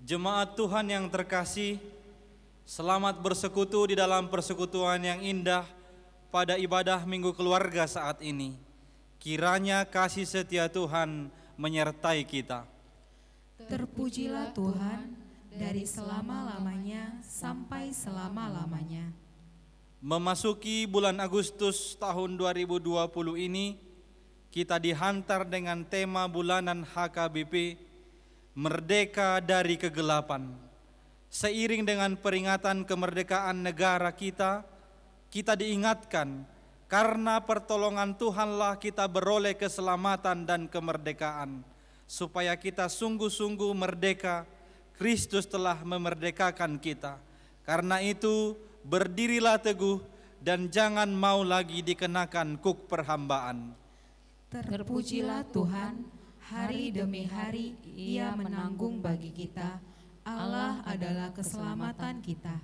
Jemaat Tuhan yang terkasih, selamat bersekutu di dalam persekutuan yang indah pada ibadah Minggu Keluarga saat ini. Kiranya kasih setia Tuhan menyertai kita. Terpujilah Tuhan dari selama-lamanya sampai selama-lamanya. Memasuki bulan Agustus tahun 2020 ini, kita dihantar dengan tema bulanan HKBP, Merdeka dari Kegelapan. Seiring dengan peringatan kemerdekaan negara kita diingatkan karena pertolongan Tuhanlah kita beroleh keselamatan dan kemerdekaan. Supaya kita sungguh-sungguh merdeka, Kristus telah memerdekakan kita. Karena itu, berdirilah teguh dan jangan mau lagi dikenakan kuk perhambaan. Terpujilah Tuhan, hari demi hari Ia menanggung bagi kita. Allah adalah keselamatan kita.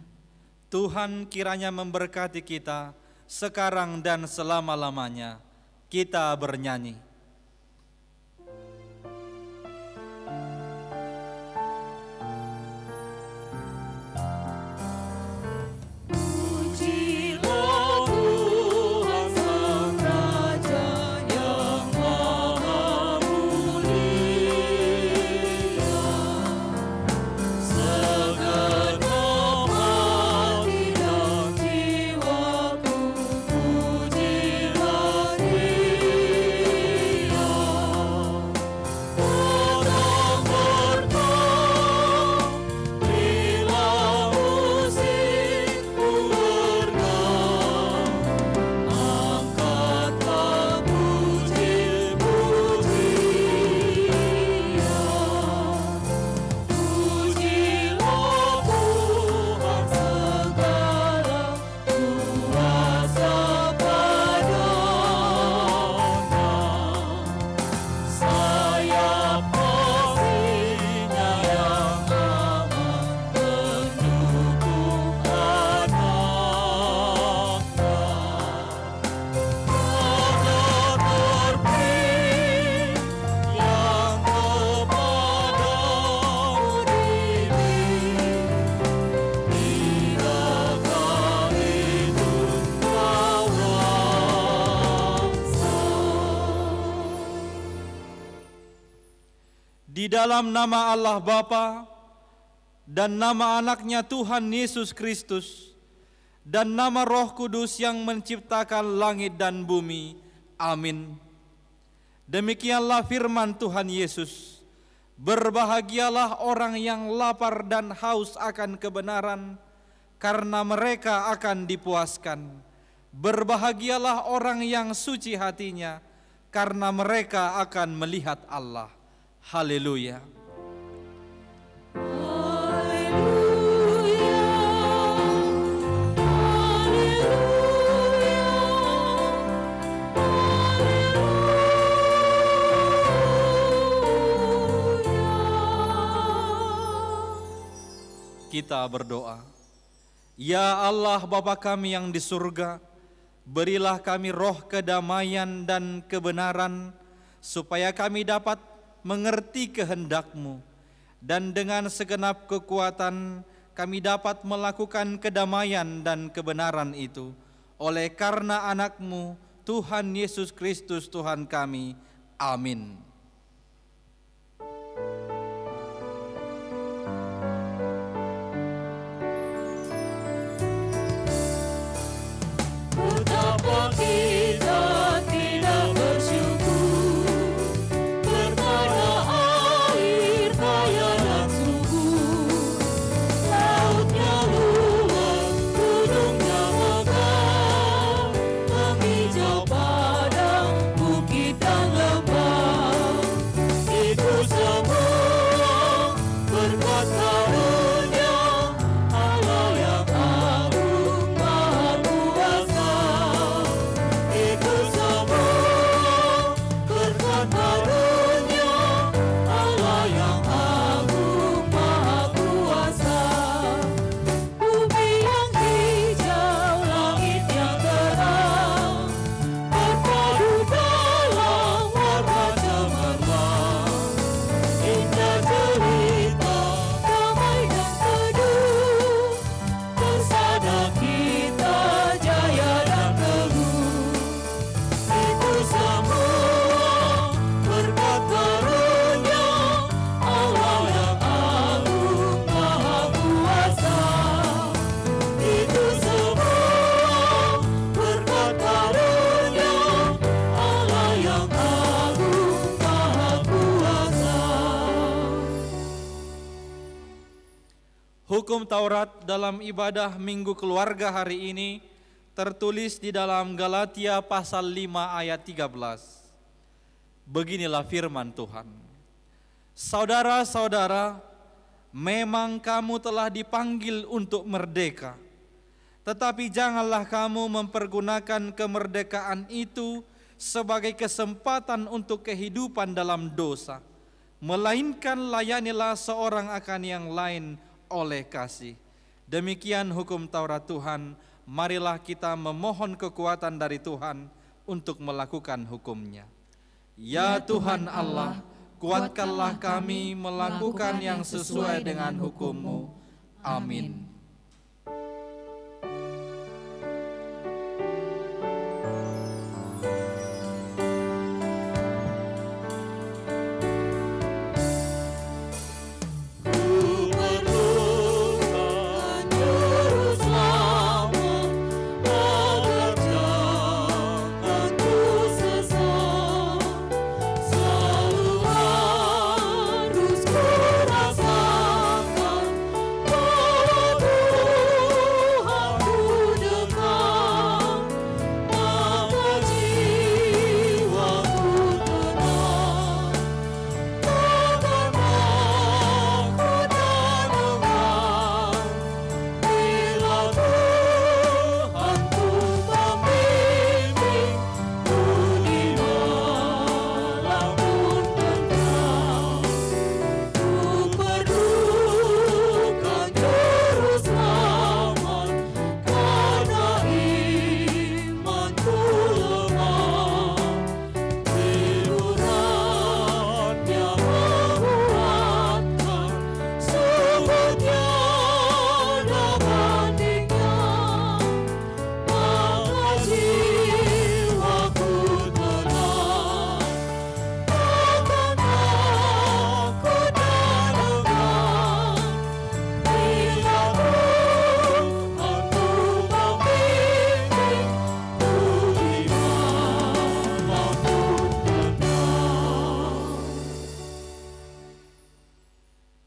Tuhan kiranya memberkati kita sekarang dan selama-lamanya. Kita bernyanyi. Di dalam nama Allah Bapa dan nama anaknya Tuhan Yesus Kristus dan nama Roh Kudus yang menciptakan langit dan bumi. Amin. Demikianlah firman Tuhan Yesus. Berbahagialah orang yang lapar dan haus akan kebenaran, karena mereka akan dipuaskan. Berbahagialah orang yang suci hatinya, karena mereka akan melihat Allah. Haleluya. Kita berdoa. Ya Allah Bapa kami yang di surga, berilah kami roh kedamaian dan kebenaran, supaya kami dapat mengerti kehendak-Mu, dan dengan segenap kekuatan kami dapat melakukan kedamaian dan kebenaran itu, oleh karena anak-Mu, Tuhan Yesus Kristus Tuhan kami. Amin. Betapa kita tidak bersyukur, bertanya air kaya dan subur, lautnya luas, gunungnya megah, menghijau padang bukit dan lembah. Hukum Taurat dalam ibadah Minggu Keluarga hari ini tertulis di dalam Galatia pasal 5 ayat 13. Beginilah firman Tuhan. Saudara-saudara, memang kamu telah dipanggil untuk merdeka, tetapi janganlah kamu mempergunakan kemerdekaan itu sebagai kesempatan untuk kehidupan dalam dosa, melainkan layanilah seorang akan yang lain oleh kasih. Demikian hukum Taurat Tuhan. Marilah kita memohon kekuatan dari Tuhan untuk melakukan hukumnya. Ya Tuhan Allah, kuatkanlah kami melakukan yang sesuai dengan hukum-Mu. Amin.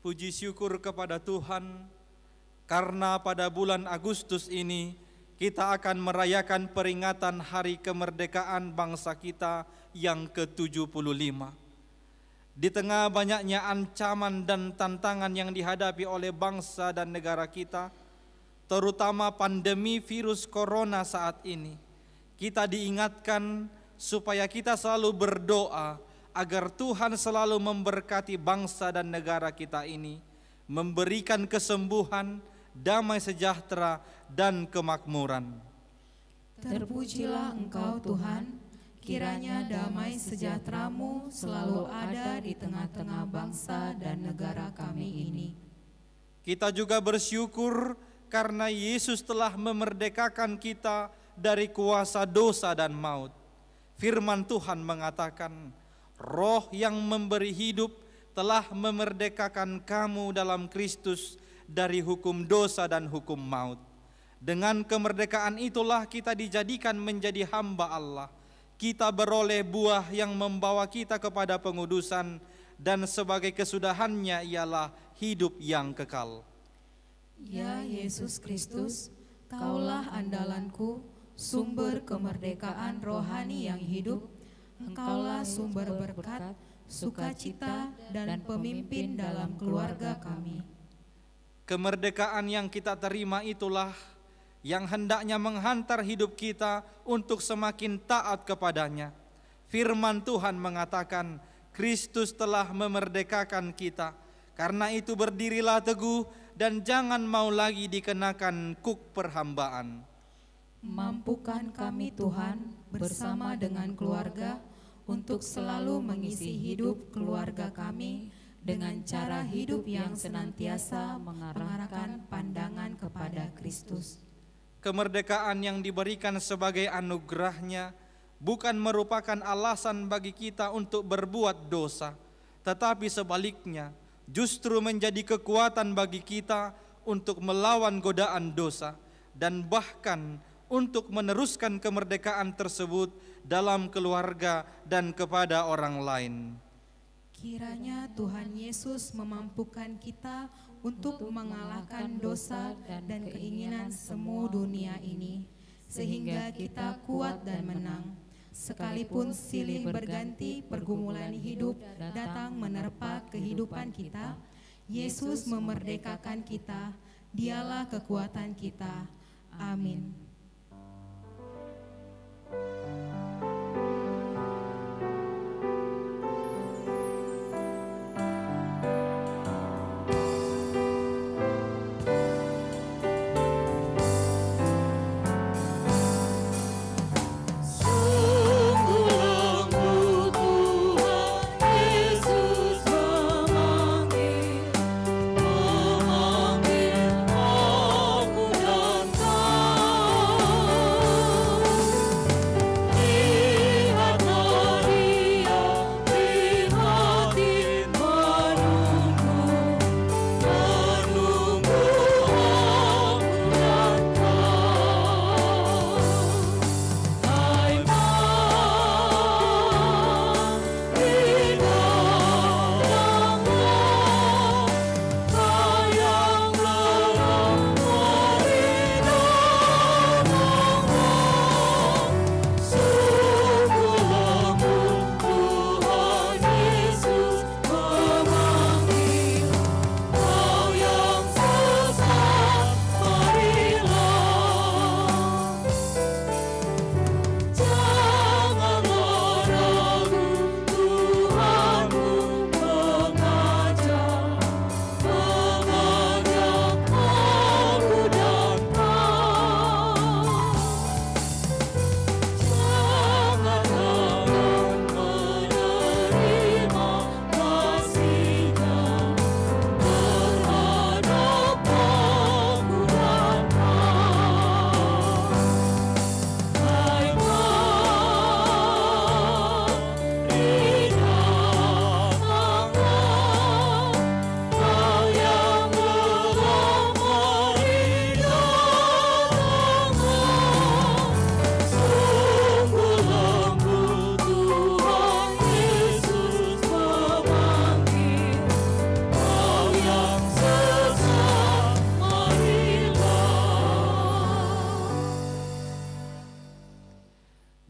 Puji syukur kepada Tuhan, karena pada bulan Agustus ini kita akan merayakan peringatan Hari Kemerdekaan bangsa kita yang ke-75. Di tengah banyaknya ancaman dan tantangan yang dihadapi oleh bangsa dan negara kita, terutama pandemi virus corona saat ini, kita diingatkan supaya kita selalu berdoa agar Tuhan selalu memberkati bangsa dan negara kita ini, memberikan kesembuhan, damai sejahtera, dan kemakmuran. Terpujilah Engkau Tuhan, kiranya damai sejahtera-Mu selalu ada di tengah-tengah bangsa dan negara kami ini. Kita juga bersyukur karena Yesus telah memerdekakan kita dari kuasa dosa dan maut. Firman Tuhan mengatakan, Roh yang memberi hidup telah memerdekakan kamu dalam Kristus dari hukum dosa dan hukum maut. Dengan kemerdekaan itulah kita dijadikan menjadi hamba Allah. Kita beroleh buah yang membawa kita kepada pengudusan, dan sebagai kesudahannya ialah hidup yang kekal. Ya Yesus Kristus, Kaulah andalanku, sumber kemerdekaan rohani yang hidup. Engkaulah sumber berkat, sukacita, dan pemimpin dalam keluarga kami. Kemerdekaan yang kita terima itulah yang hendaknya menghantar hidup kita untuk semakin taat kepadanya. Firman Tuhan mengatakan, Kristus telah memerdekakan kita. Karena itu berdirilah teguh dan jangan mau lagi dikenakan kuk perhambaan. Mampukan kami Tuhan bersama dengan keluarga untuk selalu mengisi hidup keluarga kami dengan cara hidup yang senantiasa mengarahkan pandangan kepada Kristus. Kemerdekaan yang diberikan sebagai anugerahnya bukan merupakan alasan bagi kita untuk berbuat dosa, tetapi sebaliknya justru menjadi kekuatan bagi kita untuk melawan godaan dosa dan bahkan untuk meneruskan kemerdekaan tersebut dalam keluarga dan kepada orang lain. Kiranya Tuhan Yesus memampukan kita untuk mengalahkan dosa dan keinginan semu dunia ini, sehingga kita kuat dan menang. Sekalipun silih berganti pergumulan hidup datang menerpa kehidupan kita, Yesus memerdekakan kita, Dialah kekuatan kita. Amin.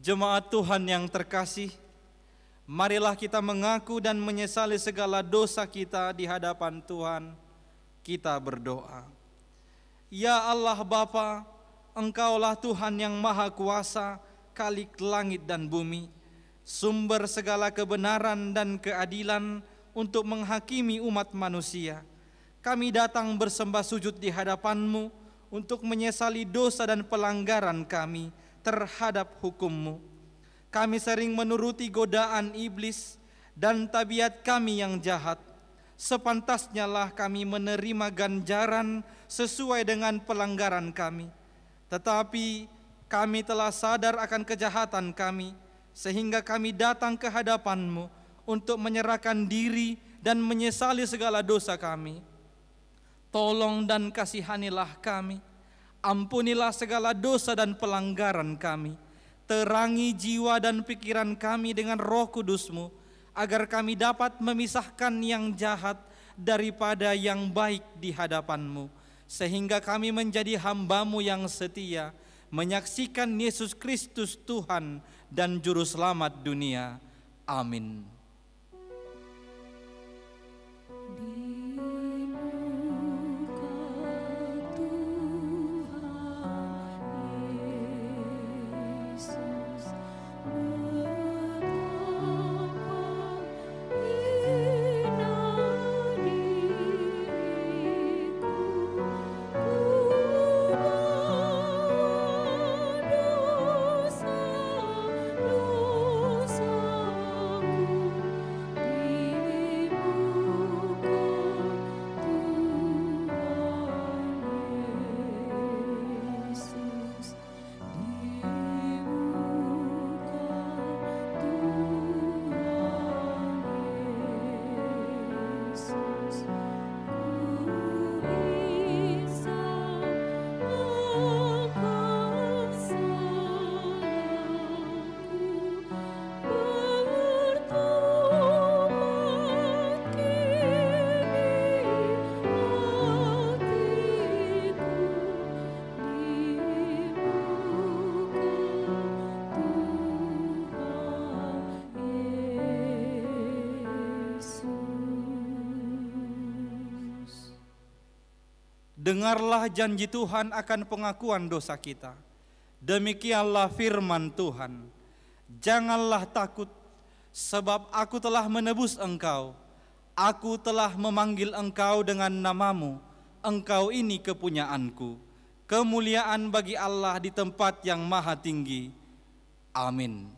Jemaat Tuhan yang terkasih, marilah kita mengaku dan menyesali segala dosa kita di hadapan Tuhan. Kita berdoa. Ya Allah Bapa, Engkaulah Tuhan yang Maha Kuasa, Khalik langit dan bumi, sumber segala kebenaran dan keadilan untuk menghakimi umat manusia. Kami datang bersembah sujud di hadapan-Mu untuk menyesali dosa dan pelanggaran kami terhadap hukum-Mu. Kami sering menuruti godaan iblis dan tabiat kami yang jahat. Sepantasnya lah kami menerima ganjaran sesuai dengan pelanggaran kami. Tetapi kami telah sadar akan kejahatan kami, sehingga kami datang ke hadapan-Mu untuk menyerahkan diri dan menyesali segala dosa kami. Tolong dan kasihanilah kami. Ampunilah segala dosa dan pelanggaran kami. Terangi jiwa dan pikiran kami dengan Roh Kudus-Mu, agar kami dapat memisahkan yang jahat daripada yang baik di hadapan-Mu, sehingga kami menjadi hamba-Mu yang setia, menyaksikan Yesus Kristus Tuhan dan Juru Selamat dunia. Amin. Dosa dengarlah janji Tuhan akan pengakuan dosa kita. Demikianlah firman Tuhan, janganlah takut, sebab aku telah menebus engkau. Aku telah memanggil engkau dengan namamu, engkau ini kepunyaanku. Kemuliaan bagi Allah di tempat yang maha tinggi. Amin.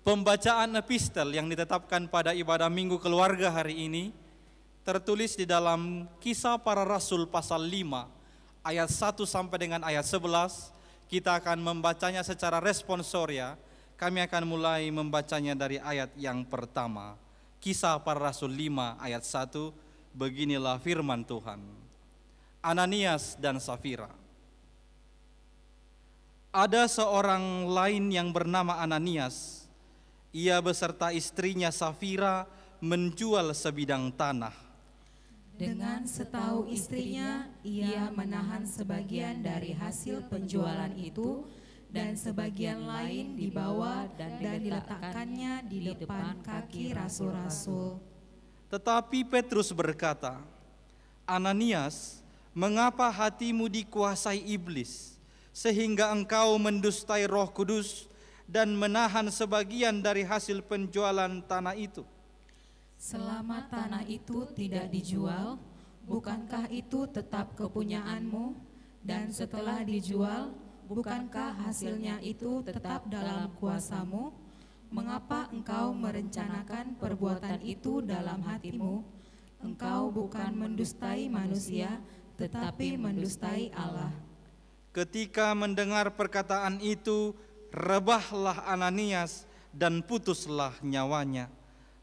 Pembacaan epistel yang ditetapkan pada ibadah Minggu Keluarga hari ini tertulis di dalam Kisah Para Rasul pasal 5 ayat 1 sampai dengan ayat 11. Kita akan membacanya secara responsoria. Kami akan mulai membacanya dari ayat yang pertama. Kisah Para Rasul 5 ayat 1, beginilah firman Tuhan. Ananias dan Safira. Ada seorang lain yang bernama Ananias. Ia beserta istrinya Safira menjual sebidang tanah. Dengan setahu istrinya, ia menahan sebagian dari hasil penjualan itu dan sebagian lain dibawa dan diletakkannya di depan kaki rasul-rasul. Tetapi Petrus berkata, Ananias, mengapa hatimu dikuasai iblis, sehingga engkau mendustai Roh Kudus dan menahan sebagian dari hasil penjualan tanah itu? Selama tanah itu tidak dijual, bukankah itu tetap kepunyaanmu? Dan setelah dijual, bukankah hasilnya itu tetap dalam kuasamu? Mengapa engkau merencanakan perbuatan itu dalam hatimu? Engkau bukan mendustai manusia, tetapi mendustai Allah. Ketika mendengar perkataan itu, rebahlah Ananias dan putuslah nyawanya.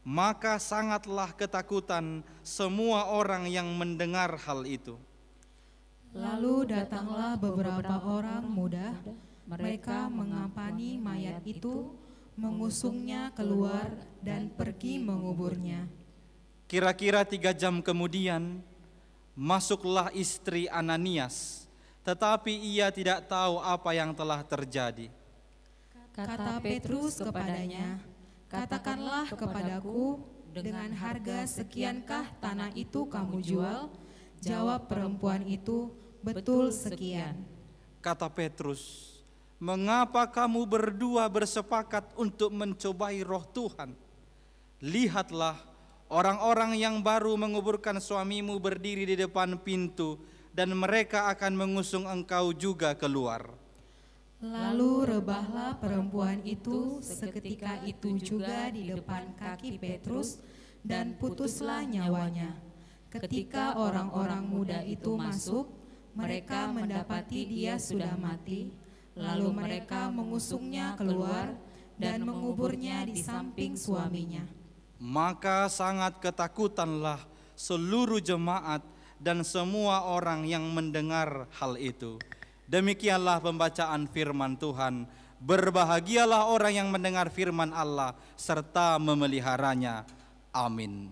Maka sangatlah ketakutan semua orang yang mendengar hal itu. Lalu datanglah beberapa orang muda, mereka mengampani mayat itu, mengusungnya keluar dan pergi menguburnya. Kira-kira 3 jam kemudian, masuklah istri Ananias, tetapi ia tidak tahu apa yang telah terjadi. Kata Petrus kepadanya, katakanlah kepadaku, dengan harga sekiankah tanah itu kamu jual? Jawab perempuan itu, betul sekian. Kata Petrus, mengapa kamu berdua bersepakat untuk mencobai roh Tuhan? Lihatlah, orang-orang yang baru menguburkan suamimu berdiri di depan pintu, dan mereka akan mengusung engkau juga keluar. Lalu rebahlah perempuan itu seketika itu juga di depan kaki Petrus dan putuslah nyawanya. Ketika orang-orang muda itu masuk, mereka mendapati dia sudah mati. Lalu mereka mengusungnya keluar dan menguburnya di samping suaminya. Maka sangat ketakutanlah seluruh jemaat dan semua orang yang mendengar hal itu. Demikianlah pembacaan firman Tuhan. Berbahagialah orang yang mendengar firman Allah serta memeliharanya. Amin.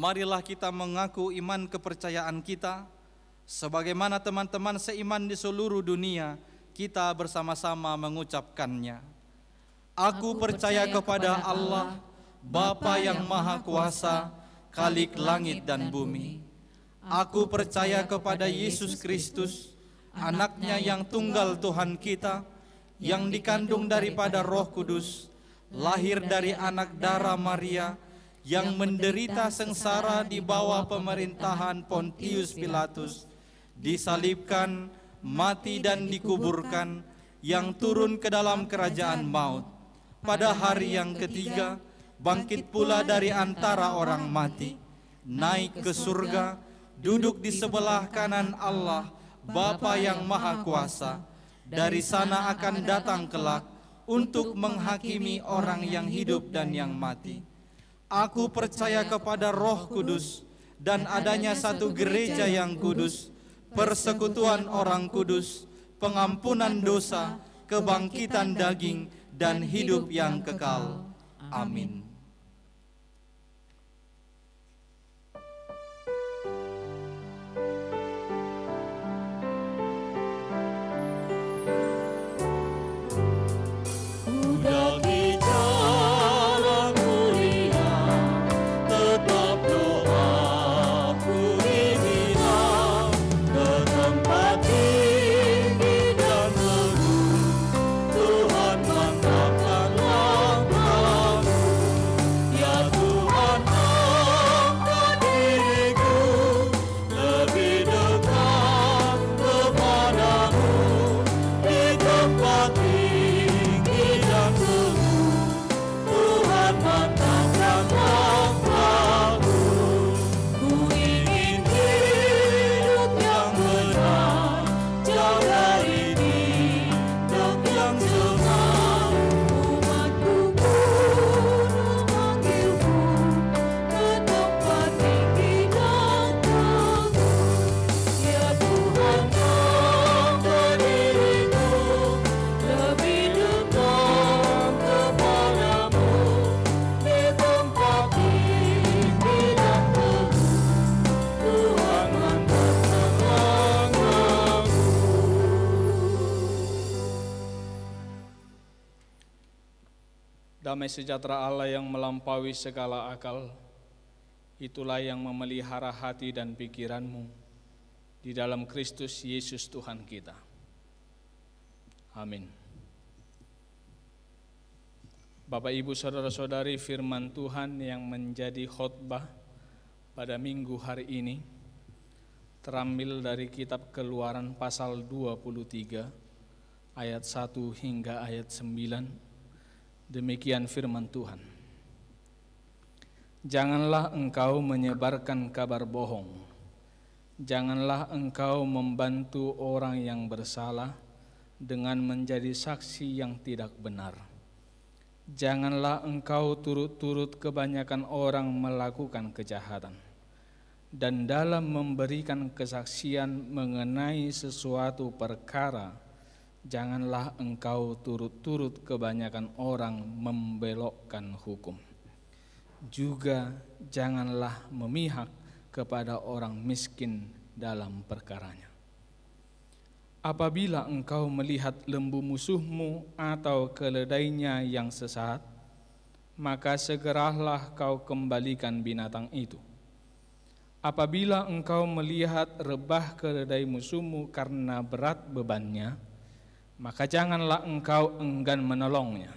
marilah kita mengaku iman kepercayaan kita, sebagaimana teman-teman seiman di seluruh dunia, kita bersama-sama mengucapkannya. Aku percaya kepada Allah, Bapa yang Maha Kuasa, Khalik langit dan bumi. Aku percaya kepada Yesus Kristus, Anaknya yang tunggal Tuhan kita, yang dikandung daripada Roh Kudus, lahir dari anak darah Maria, yang menderita sengsara di bawah pemerintahan Pontius Pilatus, disalibkan, mati dan dikuburkan, yang turun ke dalam kerajaan maut. Pada hari yang ketiga, bangkit pula dari antara orang mati, naik ke surga, duduk di sebelah kanan Allah, Bapa yang Maha Kuasa. Dari sana akan datang kelak untuk menghakimi orang yang hidup dan yang mati. Aku percaya kepada Roh Kudus dan adanya satu gereja yang kudus, persekutuan orang kudus, pengampunan dosa, kebangkitan daging, dan hidup yang kekal. Amin. Damai sejahtera Allah yang melampaui segala akal, itulah yang memelihara hati dan pikiranmu di dalam Kristus Yesus Tuhan kita. Amin. Bapak, Ibu, Saudara-saudari, firman Tuhan yang menjadi khotbah pada minggu hari ini terambil dari kitab Keluaran pasal 23 ayat 1 hingga ayat 9. Demikian firman Tuhan. Janganlah engkau menyebarkan kabar bohong. Janganlah engkau membantu orang yang bersalah dengan menjadi saksi yang tidak benar. Janganlah engkau turut-turut kebanyakan orang melakukan kejahatan. Dan dalam memberikan kesaksian mengenai sesuatu perkara, janganlah engkau turut-turut kebanyakan orang membelokkan hukum. Juga janganlah memihak kepada orang miskin dalam perkaranya. Apabila engkau melihat lembu musuhmu atau keledainya yang sesat, maka segeralah kau kembalikan binatang itu. Apabila engkau melihat rebah keledai musuhmu karena berat bebannya, maka janganlah engkau enggan menolongnya.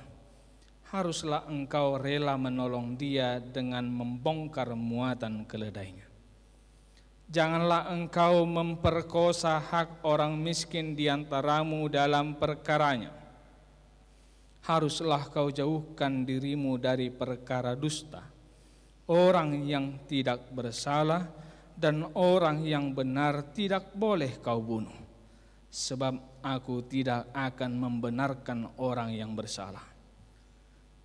Haruslah engkau rela menolong dia dengan membongkar muatan keledainya. Janganlah engkau memperkosa hak orang miskin di antaramu dalam perkaranya. Haruslah kau jauhkan dirimu dari perkara dusta. Orang yang tidak bersalah dan orang yang benar tidak boleh kau bunuh. Sebab aku tidak akan membenarkan orang yang bersalah.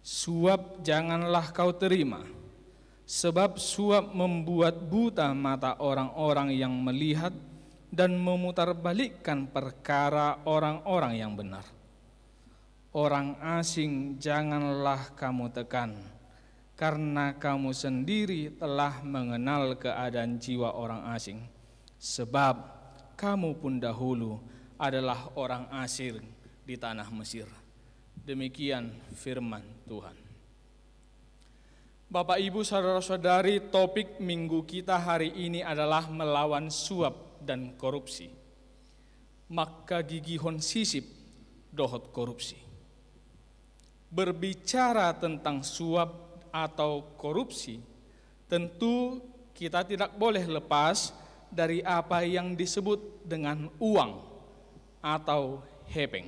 Suap janganlah kau terima, sebab suap membuat buta mata orang-orang yang melihat dan memutarbalikkan perkara orang-orang yang benar. Orang asing janganlah kamu tekan, karena kamu sendiri telah mengenal keadaan jiwa orang asing, sebab kamu pun dahulu adalah orang asing di tanah Mesir. Demikian firman Tuhan. Bapak, Ibu, saudara-saudari, topik minggu kita hari ini adalah melawan suap dan korupsi. Maka gigihon sisip dohot korupsi. Berbicara tentang suap atau korupsi, tentu kita tidak boleh lepas dari apa yang disebut dengan uang atau hepeng.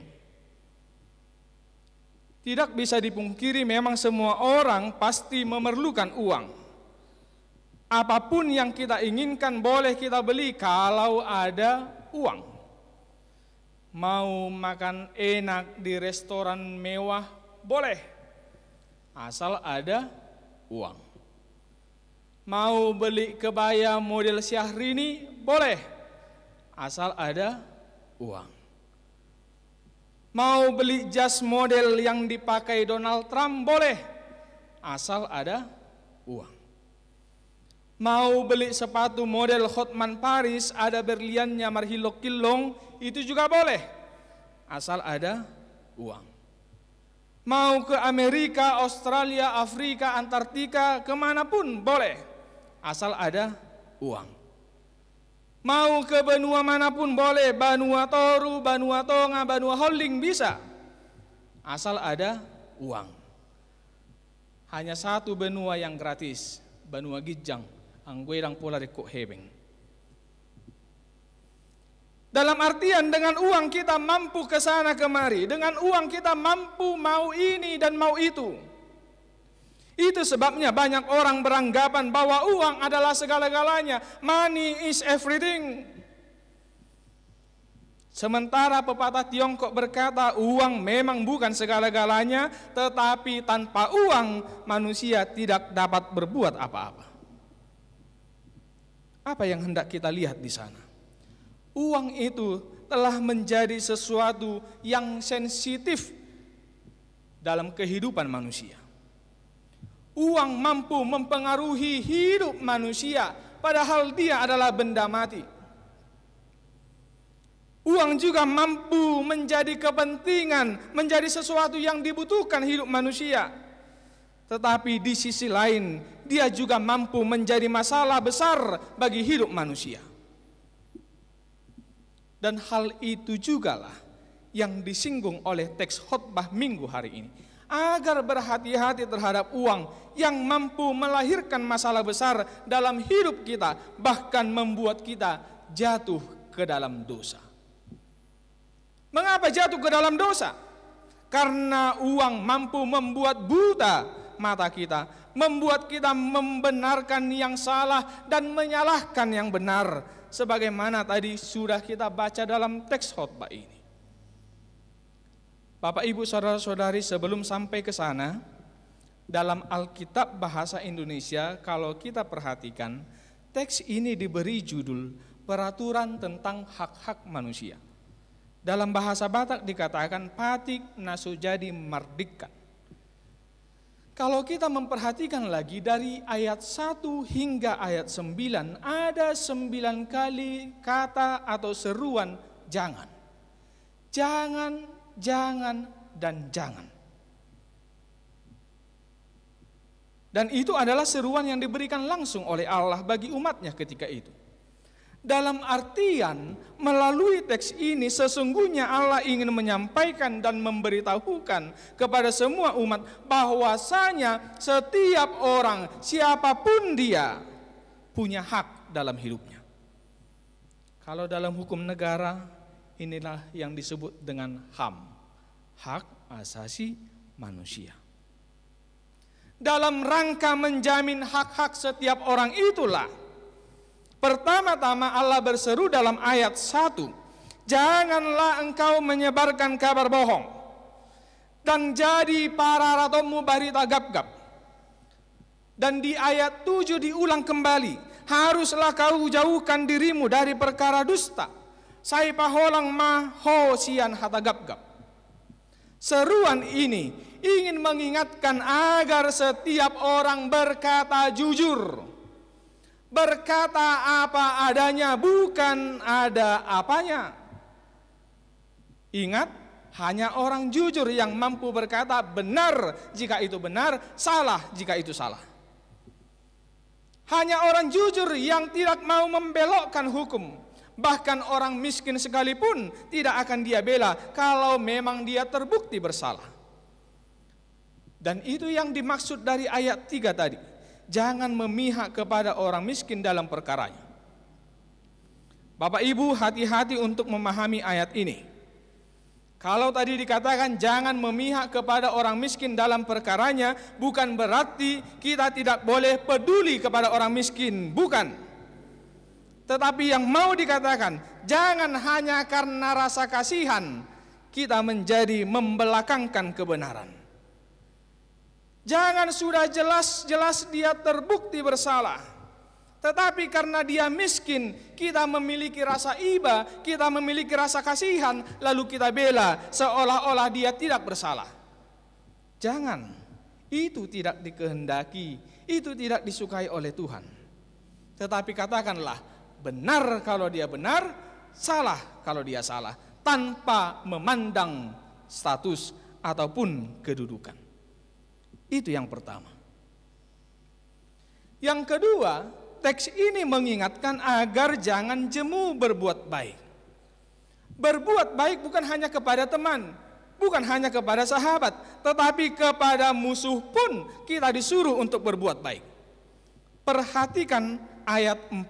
Tidak bisa dipungkiri memang semua orang pasti memerlukan uang. Apapun yang kita inginkan boleh kita beli kalau ada uang. Mau makan enak di restoran mewah boleh, asal ada uang. Mau beli kebaya model Syahrini boleh, asal ada uang. Mau beli jas model yang dipakai Donald Trump boleh, asal ada uang. Mau beli sepatu model Hotman Paris ada berliannya marhilok kilong, itu juga boleh, asal ada uang. Mau ke Amerika, Australia, Afrika, Antartika, kemanapun boleh, asal ada uang. Mau ke benua manapun boleh, benua Toru, benua Tonga, benua Holding bisa, asal ada uang. Hanya satu benua yang gratis, benua Gijang, angguerang pola rekuk hebeng. Dalam artian dengan uang kita mampu ke sana kemari, dengan uang kita mampu mau ini dan mau itu. Itu sebabnya banyak orang beranggapan bahwa uang adalah segala-galanya. Money is everything. Sementara pepatah Tiongkok berkata uang memang bukan segala-galanya, tetapi tanpa uang manusia tidak dapat berbuat apa-apa. Apa yang hendak kita lihat di sana? Uang itu telah menjadi sesuatu yang sensitif dalam kehidupan manusia. Uang mampu mempengaruhi hidup manusia, padahal dia adalah benda mati. Uang juga mampu menjadi kepentingan, menjadi sesuatu yang dibutuhkan hidup manusia. Tetapi di sisi lain, dia juga mampu menjadi masalah besar bagi hidup manusia. Dan hal itu jugalah yang disinggung oleh teks khotbah minggu hari ini. Agar berhati-hati terhadap uang yang mampu melahirkan masalah besar dalam hidup kita, bahkan membuat kita jatuh ke dalam dosa. Mengapa jatuh ke dalam dosa? Karena uang mampu membuat buta mata kita, membuat kita membenarkan yang salah dan menyalahkan yang benar, sebagaimana tadi sudah kita baca dalam teks khotbah ini. Bapak, Ibu, saudara-saudari, sebelum sampai ke sana, dalam Alkitab bahasa Indonesia kalau kita perhatikan, teks ini diberi judul Peraturan tentang Hak-Hak Manusia. Dalam bahasa Batak dikatakan patik nasu jadi mardikan. Kalau kita memperhatikan lagi dari ayat 1 hingga ayat 9, ada 9 kali kata atau seruan jangan. Jangan, jangan, dan jangan. Dan itu adalah seruan yang diberikan langsung oleh Allah bagi umatnya ketika itu. Dalam artian melalui teks ini sesungguhnya Allah ingin menyampaikan dan memberitahukan kepada semua umat bahwasanya setiap orang siapapun dia punya hak dalam hidupnya. Kalau dalam hukum negara inilah yang disebut dengan HAM, hak asasi manusia. Dalam rangka menjamin hak-hak setiap orang itulah pertama-tama Allah berseru dalam ayat 1, janganlah engkau menyebarkan kabar bohong dan jadi para ratomu barita gap-gap. Dan di ayat 7 diulang kembali, haruslah kau jauhkan dirimu dari perkara dusta, sai paholang ma ho sian hata gap-gap. Seruan ini ingin mengingatkan agar setiap orang berkata jujur, berkata apa adanya, bukan ada apanya. Ingat, hanya orang jujur yang mampu berkata benar jika itu benar, salah jika itu salah. Hanya orang jujur yang tidak mau membelokkan hukum. Bahkan orang miskin sekalipun tidak akan dia bela kalau memang dia terbukti bersalah. Dan itu yang dimaksud dari ayat 3 tadi. Jangan memihak kepada orang miskin dalam perkaranya. Bapak Ibu, hati-hati untuk memahami ayat ini. Kalau tadi dikatakan jangan memihak kepada orang miskin dalam perkaranya, bukan berarti kita tidak boleh peduli kepada orang miskin, bukan. Tetapi yang mau dikatakan, jangan hanya karena rasa kasihan kita menjadi membelakangkan kebenaran. Jangan sudah jelas-jelas dia terbukti bersalah, tetapi karena dia miskin, kita memiliki rasa iba, kita memiliki rasa kasihan, lalu kita bela seolah-olah dia tidak bersalah. Jangan, itu tidak dikehendaki, itu tidak disukai oleh Tuhan. Tetapi katakanlah, benar kalau dia benar, salah kalau dia salah, tanpa memandang status ataupun kedudukan. Itu yang pertama. Yang kedua, teks ini mengingatkan agar jangan jemu berbuat baik. Berbuat baik bukan hanya kepada teman, bukan hanya kepada sahabat, tetapi kepada musuh pun kita disuruh untuk berbuat baik. Perhatikan ayat 4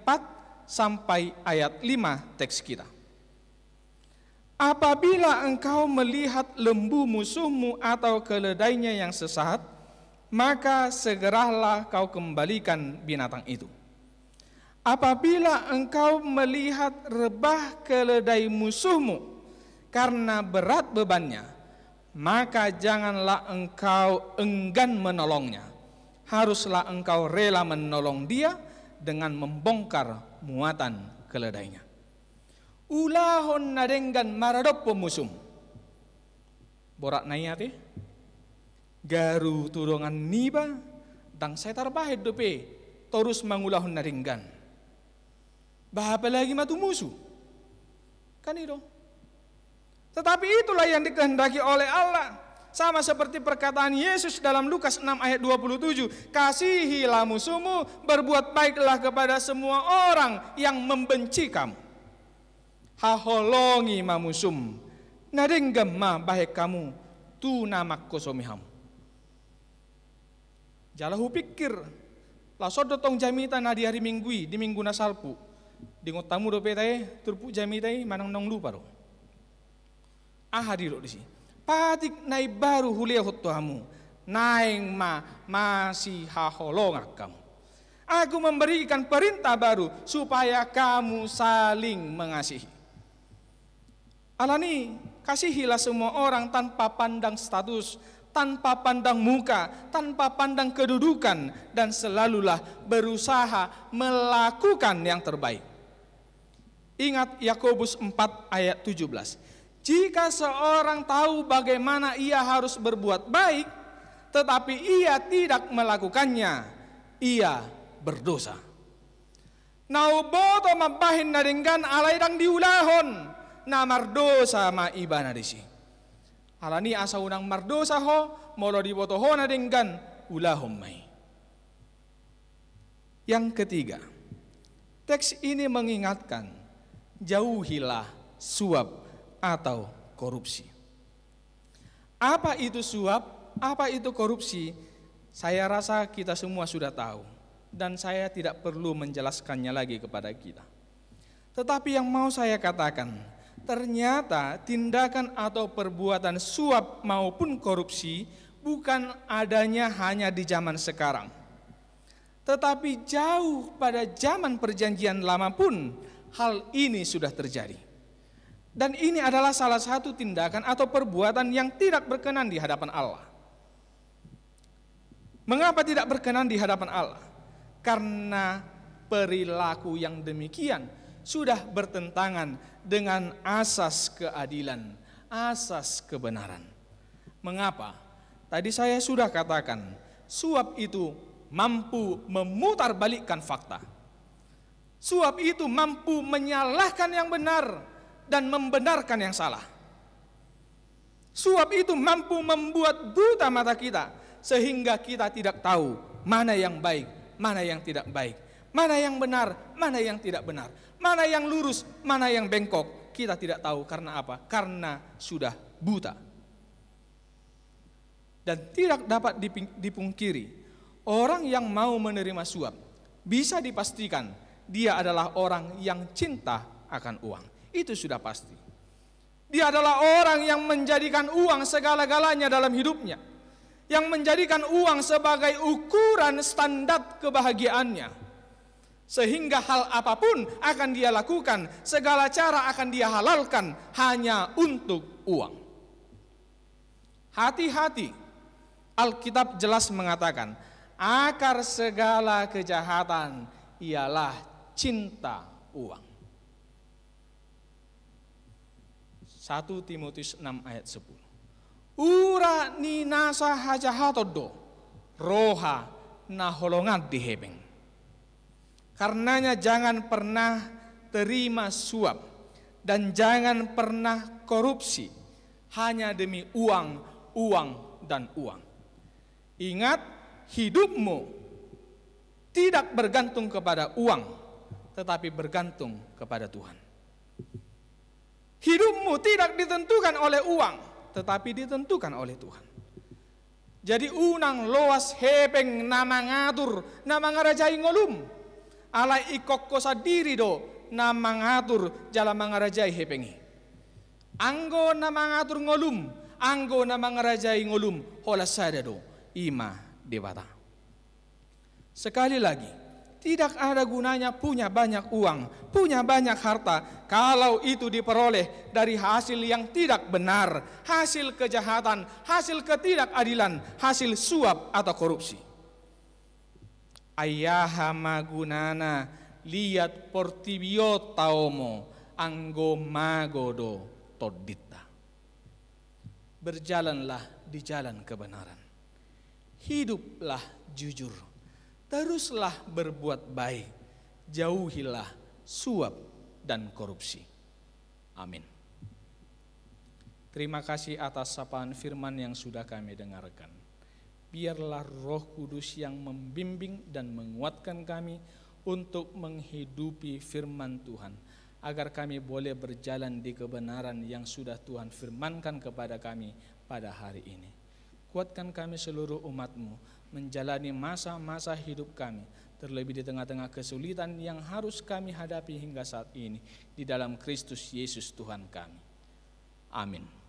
sampai ayat 5 teks kita. Apabila engkau melihat lembu musuhmu atau keledainya yang sesat, maka segeralah kau kembalikan binatang itu. Apabila engkau melihat rebah keledai musuhmu karena berat bebannya, maka janganlah engkau enggan menolongnya. Haruslah engkau rela menolong dia dengan membongkar muatan keledainya. Ulahon nadenggan maradoppo musum. Borak nayate garu turungan niba dang setar bahid dope terus mangulahon nadenggan. Bahapa lagi matu musuh. Kan itu. Tetapi itulah yang dikehendaki oleh Allah. Sama seperti perkataan Yesus dalam Lukas 6 ayat 27. Kasihilah musuhmu, berbuat baiklah kepada semua orang yang membenci kamu. Haholongi mamusum, nadenggam ma bahek kamu, tu namak kosomiham. Jalahu pikir, lasod dotong jamita na di hari minggui, di minggu nasalpu. Dingot tamu do petai turpu jamitai manang nong lupa ro. Ahadiro di sini. Patik nai baru hulehot tuhamu. Naing masih haholongak kamu. Aku memberikan perintah baru supaya kamu saling mengasihi. Alani, kasihilah semua orang tanpa pandang status, tanpa pandang muka, tanpa pandang kedudukan, dan selalulah berusaha melakukan yang terbaik. Ingat Yakobus 4 ayat 17. Jika seorang tahu bagaimana ia harus berbuat baik, tetapi ia tidak melakukannya, ia berdosa. Nauboto mabahin nadenggan alaydang diulahon, na mardosa ma ibana disi. Alani asa unang mardosa ho, molo dibotoho nadenggan ulahom mai. Yang ketiga, teks ini mengingatkan, jauhilah suap atau korupsi. Apa itu suap? Apa itu korupsi? Saya rasa kita semua sudah tahu, dan saya tidak perlu menjelaskannya lagi kepada kita. Tetapi yang mau saya katakan, ternyata tindakan atau perbuatan suap maupun korupsi bukan adanya hanya di zaman sekarang. Tetapi jauh pada zaman perjanjian lama pun hal ini sudah terjadi. Dan ini adalah salah satu tindakan atau perbuatan yang tidak berkenan di hadapan Allah. Mengapa tidak berkenan di hadapan Allah? Karena perilaku yang demikian sudah bertentangan dengan asas keadilan, asas kebenaran. Mengapa? Tadi saya sudah katakan, suap itu mampu memutarbalikkan fakta. Suap itu mampu menyalahkan yang benar dan membenarkan yang salah. Suap itu mampu membuat buta mata kita sehingga kita tidak tahu mana yang baik, mana yang tidak baik, mana yang benar, mana yang tidak benar, mana yang lurus, mana yang bengkok. Kita tidak tahu karena apa? Karena sudah buta. Dan tidak dapat dipungkiri, orang yang mau menerima suap bisa dipastikan dia adalah orang yang cinta akan uang. Itu sudah pasti. Dia adalah orang yang menjadikan uang segala-galanya dalam hidupnya, yang menjadikan uang sebagai ukuran standar kebahagiaannya, sehingga hal apapun akan dia lakukan, segala cara akan dia halalkan hanya untuk uang. Hati-hati, Alkitab jelas mengatakan, akar segala kejahatan ialah cinta uang. 1 Timotius 6 ayat 10. Ura ni nasa hajahatodo, roha na holongan dihebeng. Karenanya jangan pernah terima suap dan jangan pernah korupsi hanya demi uang, uang, dan uang. Ingat, hidupmu tidak bergantung kepada uang, tetapi bergantung kepada Tuhan. Hidupmu tidak ditentukan oleh uang, tetapi ditentukan oleh Tuhan. Jadi unang loas hepeng nama ngatur, nama ngarajai ngolum. Alai ikokko sadiri do, nama ngatur jala mangarajai hepengi. Anggo nama ngatur ngolum, anggo nama ngarajai ngolum, hola sada do, ima dewata. Sekali lagi, tidak ada gunanya punya banyak uang, punya banyak harta, kalau itu diperoleh dari hasil yang tidak benar, hasil kejahatan, hasil ketidakadilan, hasil suap atau korupsi. Ayaha magunana liat portibio taomo anggo magodo todita. Berjalanlah di jalan kebenaran, hiduplah jujur, teruslah berbuat baik, jauhilah suap dan korupsi. Amin. Terima kasih atas sapaan firman yang sudah kami dengarkan. Biarlah Roh Kudus yang membimbing dan menguatkan kami untuk menghidupi firman Tuhan, agar kami boleh berjalan di kebenaran yang sudah Tuhan firmankan kepada kami pada hari ini. Kuatkan kami seluruh umat-Mu menjalani masa-masa hidup kami, terlebih di tengah-tengah kesulitan yang harus kami hadapi hingga saat ini, di dalam Kristus Yesus Tuhan kami. Amin.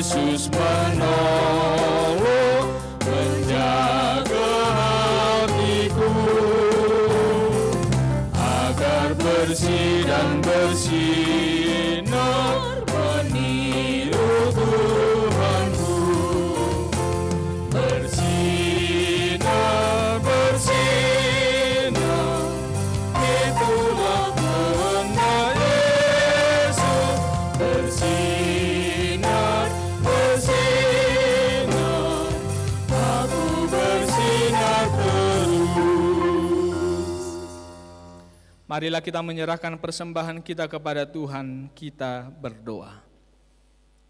Yesus menolong, menjaga hatiku agar bersih dan bersinar meniru Tuhanku. Bersinar, bersinar, itulah kehendak Yesus. Bersinar, bersinar, aku bersinar terus. Marilah kita menyerahkan persembahan kita kepada Tuhan, kita berdoa.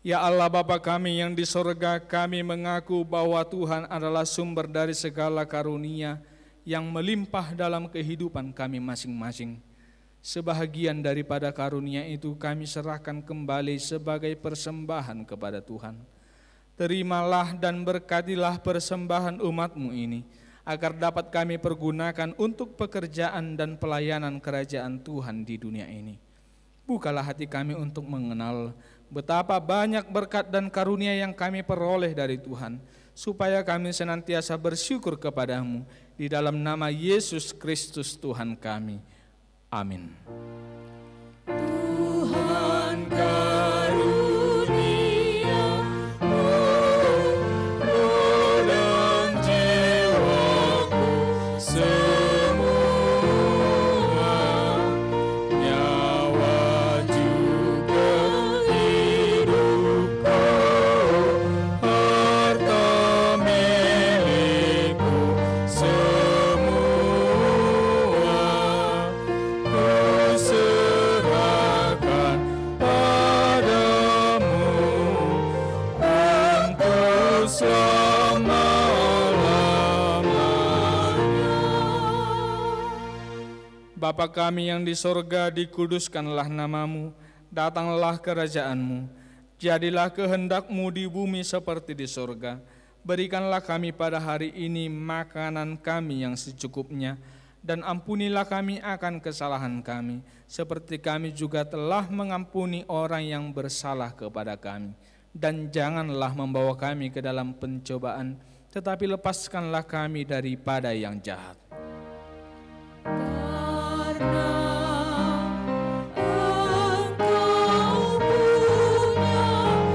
Ya Allah Bapa kami yang di sorga, kami mengaku bahwa Tuhan adalah sumber dari segala karunia yang melimpah dalam kehidupan kami masing-masing. Sebahagian daripada karunia itu kami serahkan kembali sebagai persembahan kepada Tuhan. Terimalah dan berkatilah persembahan umat-Mu ini, agar dapat kami pergunakan untuk pekerjaan dan pelayanan kerajaan Tuhan di dunia ini. Bukalah hati kami untuk mengenal betapa banyak berkat dan karunia yang kami peroleh dari Tuhan, supaya kami senantiasa bersyukur kepadamu di dalam nama Yesus Kristus Tuhan kami. Amin. Tuhan karuniamu, roh dan jiwaku semua, nyawa juga hidupku, harta milikku semua, serahkan padamu untuk selama-lamanya. Bapa kami yang di sorga, dikuduskanlah namamu, datanglah kerajaanmu, jadilah kehendak-Mu di bumi seperti di sorga. Berikanlah kami pada hari ini makanan kami yang secukupnya, dan ampunilah kami akan kesalahan kami, seperti kami juga telah mengampuni orang yang bersalah kepada kami. Dan janganlah membawa kami ke dalam pencobaan, tetapi lepaskanlah kami daripada yang jahat. Karena Engkau punya kerajaan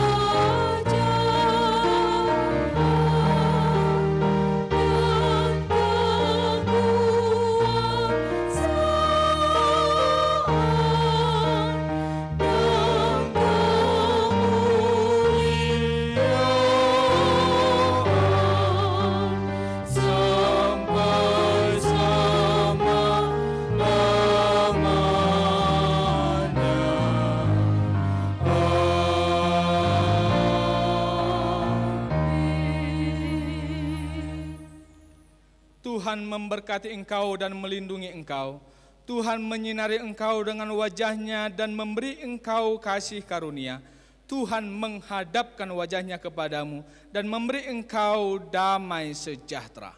dan kekuasaan dan kemuliaan sampai selama-lamanya. Amin. Tuhan memberkati engkau dan melindungi engkau. Tuhan menyinari engkau dengan wajah-Nya dan memberi engkau kasih karunia. Tuhan menghadapkan wajah-Nya kepadamu dan memberi engkau damai sejahtera.